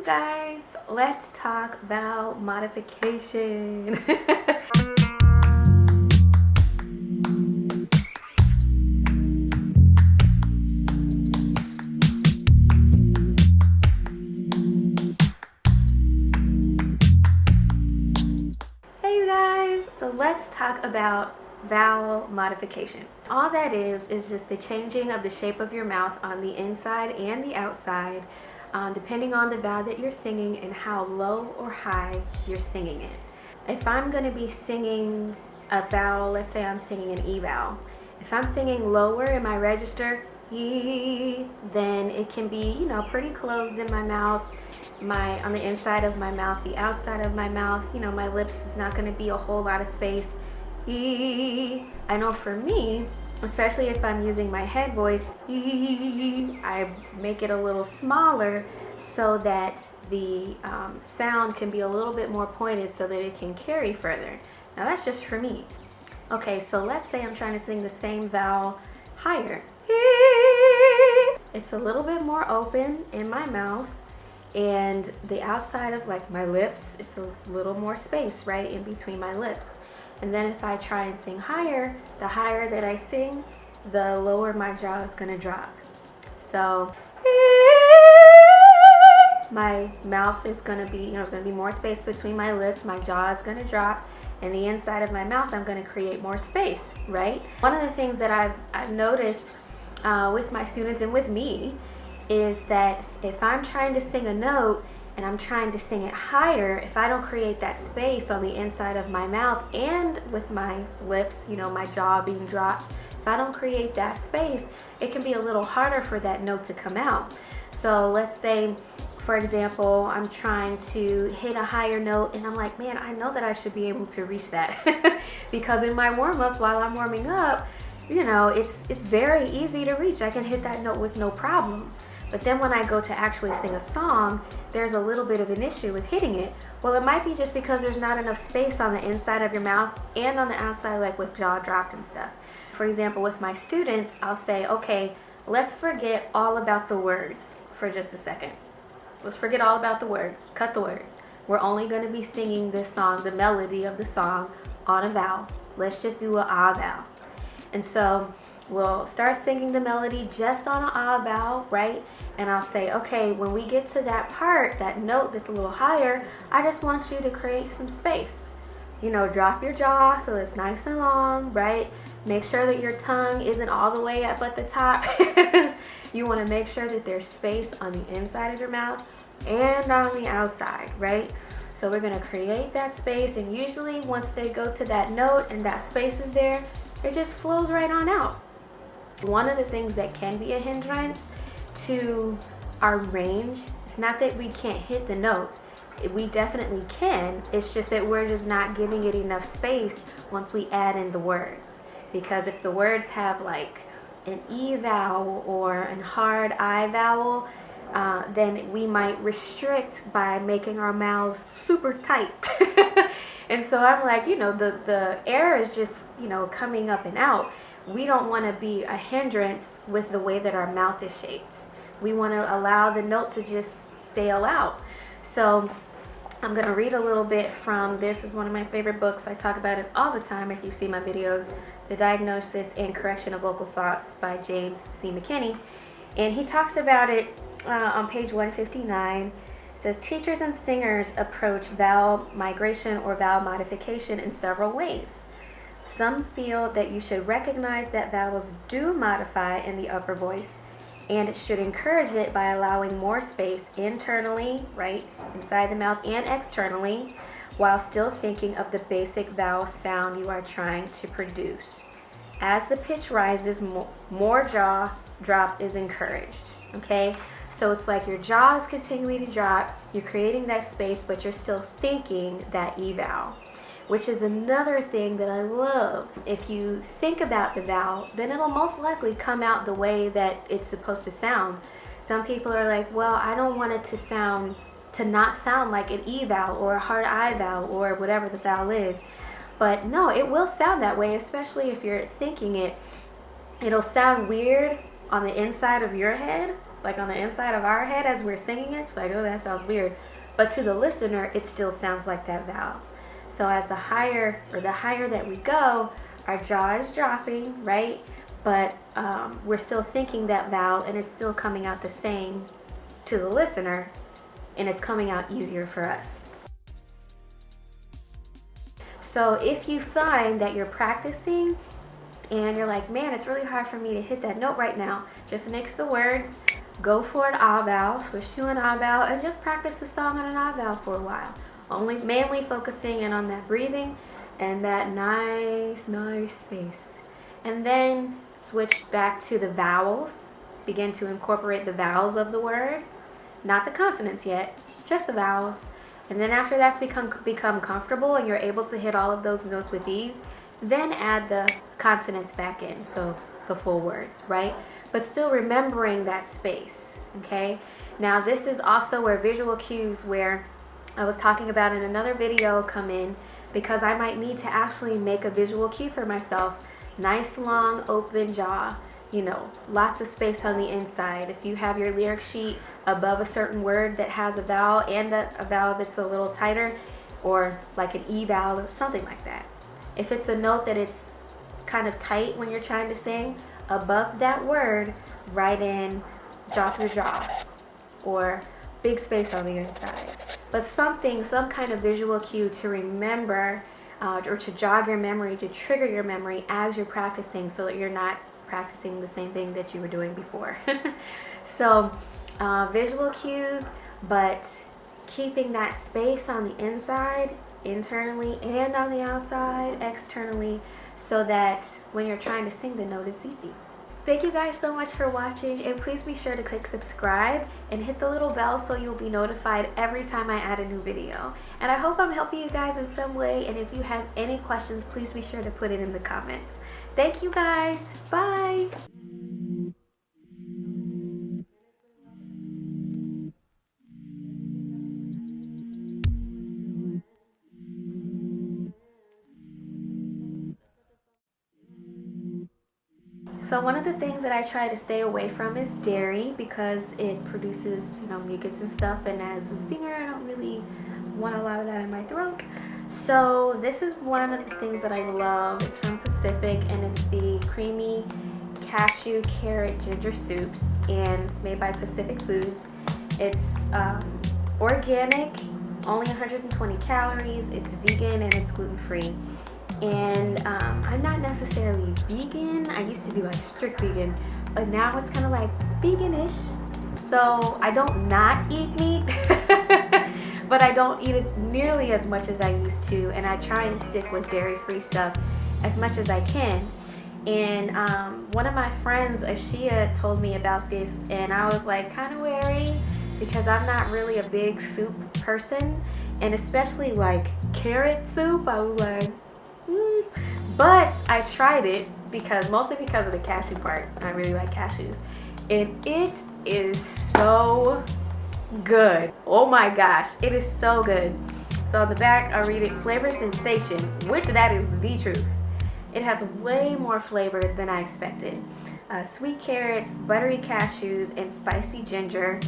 you guys, let's talk vowel modification. Hey you guys, so let's talk about vowel modification. All that is just the changing of the shape of your mouth on the inside and the outside, depending on the vowel that you're singing and how low or high you're singing it. If I'm going to be singing a vowel, let's say I'm singing an E vowel. If I'm singing lower in my register, E, then it can be, pretty closed in my mouth. On the inside of my mouth, the outside of my mouth, my lips is not going to be a whole lot of space. E. I know for me, especially if I'm using my head voice, E, I make it a little smaller so that the sound can be a little bit more pointed so that it can carry further. Now that's just for me. Okay, so let's say I'm trying to sing the same vowel higher. E. It's a little bit more open in my mouth, and the outside of my lips, it's a little more space right in between my lips. And then if I try and sing higher, the higher that I sing, the lower my jaw is going to drop. So my mouth is going to be, there's going to be more space between my lips, my jaw is going to drop, and the inside of my mouth, I'm going to create more space, right? One of the things that I've noticed with my students and with me is that if I'm trying to sing a note and I'm trying to sing it higher, if I don't create that space on the inside of my mouth and with my lips, my jaw being dropped, if I don't create that space, it can be a little harder for that note to come out. So let's say, for example, I'm trying to hit a higher note and I'm like, man, I know that I should be able to reach that because in my warm-ups while I'm warming up, it's very easy to reach. I can hit that note with no problem. But then when I go to actually sing a song, there's a little bit of an issue with hitting it. Well, it might be just because there's not enough space on the inside of your mouth and on the outside, like with jaw dropped and stuff. For example, with my students, I'll say, okay, let's forget all about the words for just a second. Let's forget all about the words. Cut the words. We're only going to be singing this song, the melody of the song, on a vowel. Let's just do an ah vowel. And so we'll start singing the melody just on an ah vowel, right? And I'll say, okay, when we get to that part, that note that's a little higher, I just want you to create some space. Drop your jaw so it's nice and long, right? Make sure that your tongue isn't all the way up at the top. You want to make sure that there's space on the inside of your mouth and on the outside, right? So we're going to create that space, and usually once they go to that note and that space is there, it just flows right on out. One of the things that can be a hindrance to our range, it's not that we can't hit the notes. We definitely can. It's just that we're just not giving it enough space once we add in the words. Because if the words have an E vowel or a hard I vowel, then we might restrict by making our mouths super tight. And so I'm like, the air is just, coming up and out. We don't want to be a hindrance with the way that our mouth is shaped. We want to allow the note to just sail out. So I'm going to read a little bit from this. Is one of my favorite books. I talk about it all the time if you see my videos. The Diagnosis and Correction of Vocal Thoughts by James C. McKinney. And he talks about it on page 159. It says, teachers and singers approach vowel migration or vowel modification in several ways. Some feel that you should recognize that vowels do modify in the upper voice, and should encourage it by allowing more space internally, right, inside the mouth, and externally, while still thinking of the basic vowel sound you are trying to produce. As the pitch rises, more jaw drop is encouraged, okay? So it's like your jaw is continuing to drop, you're creating that space, but you're still thinking that E vowel, which is another thing that I love. If you think about the vowel, then it'll most likely come out the way that it's supposed to sound. Some people are like, well, I don't want it to not sound like an E vowel or a hard I vowel or whatever the vowel is. But no, it will sound that way, especially if you're thinking it. It'll sound weird on the inside of your head, like on the inside of our head as we're singing it, it's like, oh, that sounds weird. But to the listener, it still sounds like that vowel. So as the higher that we go, our jaw is dropping, right? But we're still thinking that vowel, and it's still coming out the same to the listener, and it's coming out easier for us. So if you find that you're practicing and you're like, man, it's really hard for me to hit that note right now, just mix the words, go for an ah vowel, switch to an ah vowel, and just practice the song on an ah vowel for a while. Mainly focusing in on that breathing and that nice space. And then switch back to the vowels. Begin to incorporate the vowels of the word, not the consonants yet, just the vowels. And then after that's become comfortable and you're able to hit all of those notes with ease, then add the consonants back in, so the full words, right? But still remembering that space, okay? Now this is also where visual cues, where I was talking about in another video, come in, because I might need to actually make a visual cue for myself. Nice long open jaw, you know, lots of space on the inside. If you have your lyric sheet above a certain word that has a vowel and a vowel that's a little tighter, or like an E vowel or something like that. If it's a note that it's kind of tight when you're trying to sing, above that word, write in jaw through jaw, or big space on the inside. But some kind of visual cue to remember, or to jog your memory, to trigger your memory as you're practicing, so that you're not practicing the same thing that you were doing before. So visual cues, but keeping that space on the inside, internally, and on the outside, externally, so that when you're trying to sing the note, it's easy. Thank you guys so much for watching, and please be sure to click subscribe and hit the little bell so you'll be notified every time I add a new video. And I hope I'm helping you guys in some way, and if you have any questions, please be sure to put it in the comments. Thank you guys. Bye. So one of the things that I try to stay away from is dairy, because it produces, you know, mucus and stuff, and as a singer I don't really want a lot of that in my throat. So this is one of the things that I love. It's from Pacific, and it's the creamy cashew carrot ginger soups, and it's made by Pacific Foods. It's organic, only 120 calories, it's vegan, and it's gluten-free. And I'm not necessarily vegan. I used to be like strict vegan, but now it's kind of like vegan-ish. So I don't not eat meat, but I don't eat it nearly as much as I used to, and I try and stick with dairy-free stuff as much as I can. And one of my friends, Ashia, told me about this, and I was like kind of wary, because I'm not really a big soup person, and especially like carrot soup, I was like, But I tried it mostly because of the cashew part. I really like cashews, and it is so good. Oh my gosh, it is so good. So on the back, I'll read it: flavor sensation, which that is the truth. It has way more flavor than I expected. Sweet carrots, buttery cashews, and spicy ginger,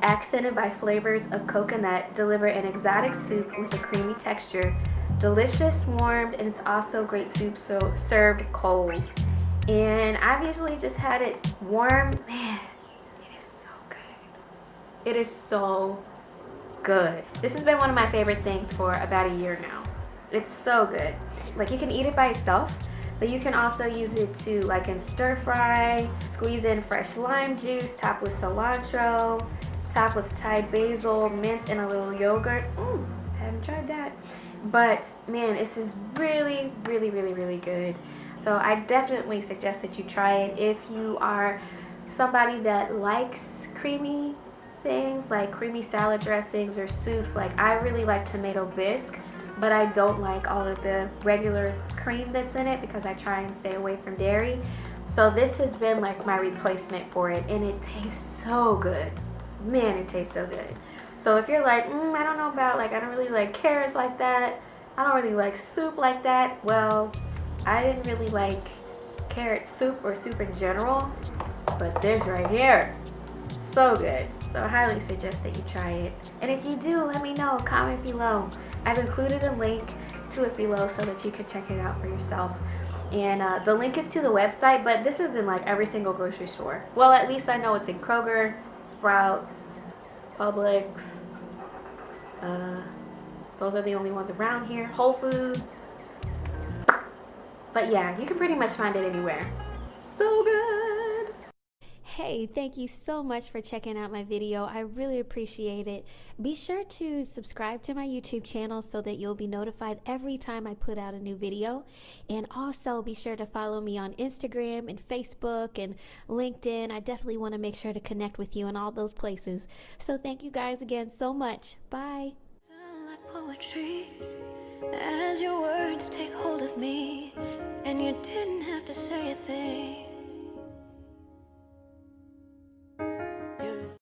accented by flavors of coconut, deliver an exotic soup with a creamy texture. Delicious warmed, and it's also great soup served cold. And I've usually just had it warm. Man, it is so good. It is so good. This has been one of my favorite things for about a year now. It's so good. Like, you can eat it by itself, but you can also use it to, like, in stir fry, squeeze in fresh lime juice, top with cilantro, top with Thai basil, mint, and a little yogurt. Haven't tried that. But man, this is really, really, really, really good. So I definitely suggest that you try it if you are somebody that likes creamy things, like creamy salad dressings or soups. Like, I really like tomato bisque, but I don't like all of the regular cream that's in it, because I try and stay away from dairy. So this has been like my replacement for it, and it tastes so good. Man, it tastes so good. So if you're like, I don't know about, like, I don't really like carrots like that, I don't really like soup like that. Well, I didn't really like carrot soup or soup in general. but this right here, so good. So I highly suggest that you try it. And if you do, let me know, comment below. I've included a link to it below so that you can check it out for yourself. And the link is to the website, but this is in like every single grocery store. Well, at least I know it's in Kroger, Sprouts, Publix. Those are the only ones around here. Whole Foods. But yeah, you can pretty much find it anywhere. So good. Hey, thank you so much for checking out my video. I really appreciate it. Be sure to subscribe to my YouTube channel so that you'll be notified every time I put out a new video. And also be sure to follow me on Instagram and Facebook and LinkedIn. I definitely want to make sure to connect with you in all those places. So thank you guys again so much. Bye. Like poetry, as your words take hold of me, and you didn't have to say a thing.